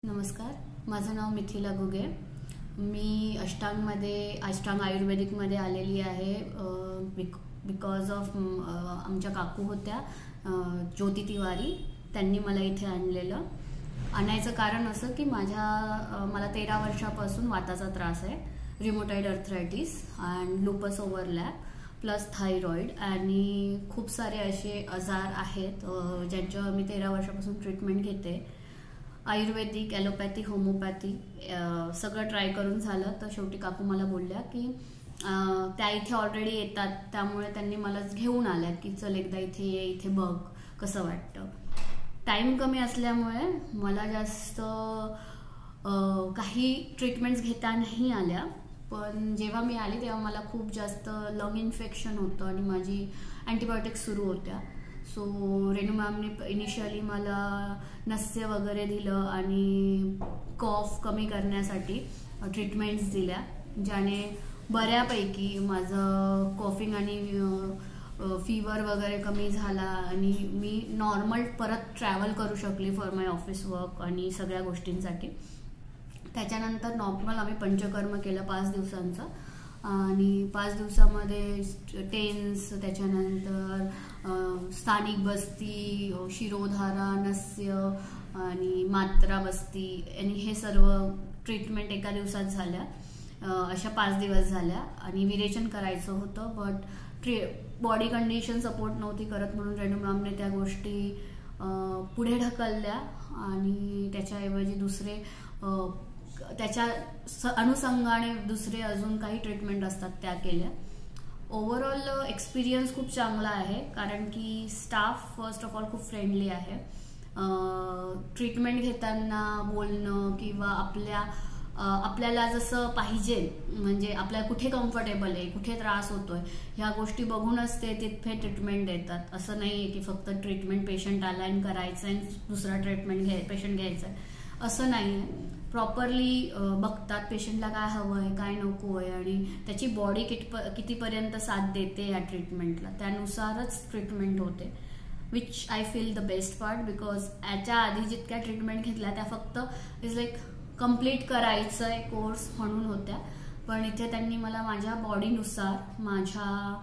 नमस्कार, माझं नाव मिथिला गुगे. मी अष्टांग आयुर्वेदिकमध्ये आलेली आहे बिकॉज ऑफ आमच्या काकू होत्या ज्योती तिवारी. त्यांनी मला इथे आणलेलं. आणायचं कारण असं की मला 13 वर्षापासून वाताचा त्रास आहे, rheumatoid arthritis and lupus overlap plus thyroid आणि खूप सारे असे आजार आहेत ज्यांच्यावर मी 13 वर्षापासून ट्रीटमेंट घेते. आयुर्वेदिक, ॲलोपॅथी, होमिओपॅथी सगळं ट्राय करून झालं. तर शेवटी काकू मला बोलल्या की त्या इथे ऑलरेडी येतात, त्यामुळे त्यांनी मला घेऊन आल्या की चल एकदा इथे ये, इथे बघ कसं वाटतं. टाईम कमी असल्यामुळे मला जास्त काही ट्रीटमेंट्स घेता नाही आल्या. पण जेव्हा मी आले तेव्हा मला खूप जास्त लंग इन्फेक्शन होतं आणि माझी अँटीबायोटिक्स सुरू होत्या. सो रेणू मॅमने इनिशियली मला नस्य वगैरे दिलं आणि कॉफ कमी करण्यासाठी ट्रीटमेंट्स दिल्या, ज्याने बऱ्यापैकी माझं कॉफिंग आणि फीवर वगैरे कमी झाला आणि मी नॉर्मल परत ट्रॅव्हल करू शकली फॉर माय ऑफिस वर्क आणि सगळ्या गोष्टींसाठी. त्याच्यानंतर नॉर्मल आम्ही पंचकर्म केलं 5 दिवसांचं आणि 5 दिवसामध्ये टेन्स, त्याच्यानंतर स्थानिक बस्ती, शिरोधारा, नस्य आणि मात्रा बस्ती आणि हे सर्व ट्रीटमेंट एका दिवसात झाल्या. अशा 5 दिवस झाल्या आणि विरेचन करायचं होतं, बट बॉडी कंडिशन सपोर्ट नव्हती करत, म्हणून रेणू मॅमने त्या गोष्टी पुढे ढकलल्या आणि त्याच्याऐवजी दुसरे त्याच्या अनुषंगाने दुसरे अजून काही ट्रीटमेंट असतात त्या केल्या. ओव्हरऑल एक्सपिरियन्स खूप चांगला आहे, कारण की स्टाफ फर्स्ट ऑफ ऑल खूप फ्रेंडली आहे. ट्रीटमेंट घेताना बोलणं किंवा आपल्याला जसं पाहिजे, म्हणजे आपल्याला कुठे कम्फर्टेबल आहे, कुठे त्रास होतोय, ह्या गोष्टी बघूनच ते तिथे ट्रीटमेंट देतात. असं नाही आहे की फक्त ट्रीटमेंट पेशंट आला आणि करायचं आणि दुसरा पेशंट घ्यायचा आहे, असं नाही आहे. प्रॉपरली बघतात पेशंटला काय हवं आहे, काय नको आहे आणि त्याची बॉडी कितीपर्यंत साथ देते या ट्रीटमेंटला, त्यानुसारच ट्रीटमेंट होते. Which I feel the best part, because याच्या आधी जितक्या ट्रीटमेंट घेतल्या त्या फक्त इज लाईक कम्प्लीट करायचं आहे कोर्स म्हणून होत्या, पण इथे त्यांनी मला माझ्या बॉडीनुसार, माझ्या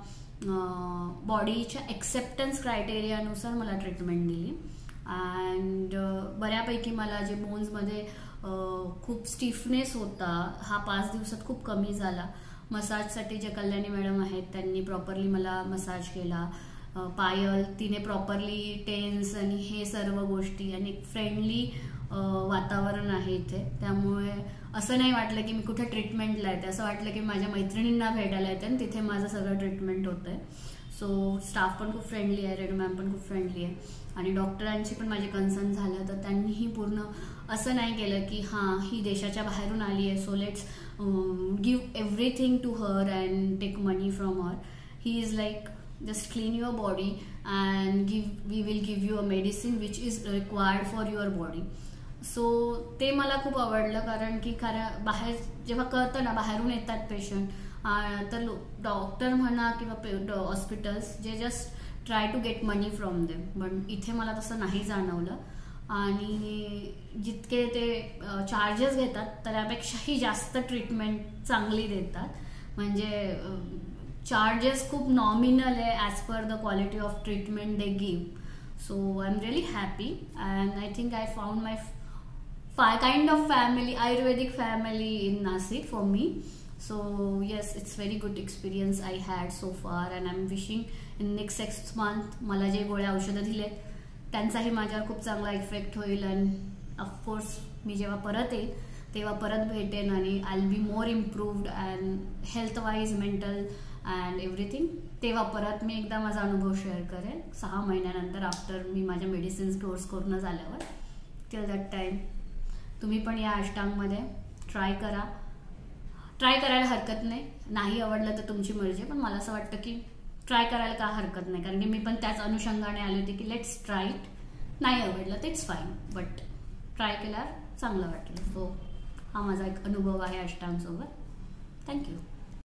बॉडीच्या एक्सेप्टन्स क्रायटेरियानुसार मला ट्रीटमेंट दिली. अँड बऱ्यापैकी मला जे बोन्समध्ये खूप स्टिफनेस होता हा 5 दिवसात खूप कमी झाला. मसाजसाठी जे कल्याणी मॅडम आहेत त्यांनी प्रॉपरली मला मसाज केला. पायल तिने प्रॉपरली टेन्स आणि हे सर्व गोष्टी आणि फ्रेंडली वातावरण आहे इथे, त्यामुळे असं नाही वाटलं की मी कुठे ट्रीटमेंटला येते, असं वाटलं की माझ्या मैत्रिणींना भेटायला येते आणि तिथे माझं सगळं ट्रीटमेंट होतं आहे. सो स्टाफ पण खूप फ्रेंडली आहे, रेणू मॅम पण खूप फ्रेंडली आहे आणि डॉक्टरांची पण माझे कन्सर्न झालं तर त्यांनीही पूर्ण असं नाही केलं की हां ही देशाच्या बाहेरून आली आहे, so let's give everything to her and take money from her. He is like just clean your body and we will give you a medicine which is required for your body. So ते मला खूप आवडलं, कारण की बाहेर जेव्हा कळतं ना बाहेरून येतात पेशंट, तर डॉक्टर म्हणा किंवा हॉस्पिटल्स जे just try to get money from them, पण इथे मला तसं नाही जाणवलं. आणि जितके ते चार्जेस घेतात त्यापेक्षाही जास्त ट्रीटमेंट चांगली देतात, म्हणजे चार्जेस खूप नॉमिनल आहे as per the quality of treatment they give. So I am really happy and I think I found my kind of family, ayurvedic family in Nashik for me. So yes, it's very good experience I had so far and I am wishing in next 6 month मला जे गोळ्या औषधं दिलेत त्यांचाही माझ्यावर खूप चांगला effect होईल. अँड ऑफकोर्स मी जेव्हा परत येईल तेव्हा परत भेटेन आणि I will be more improved and health wise, mental and everything. तेव्हा परत मी एकदा माझा अनुभव शेअर करेन 6 महिन्यानंतर, आफ्टर मी माझ्या मेडिसिन्स कोर्स करून झाल्यावर. टिल दॅट टाईम तुम्ही पण या अष्टांगमध्ये ट्राय करायला हरकत नाही आवडलं तर तुमची मर्जी, पण मला असं वाटतं की ट्राय करायला का हरकत नाही, कारण की मी पण त्याच अनुषंगाने आले होते की लेट्स ट्राय इट. नाही आवडलं तर इट्स फाईन, बट ट्राय केल्यावर चांगलं वाटलं. सो हा माझा एक अनुभव आहे अष्टांगसोबत. थँक्यू.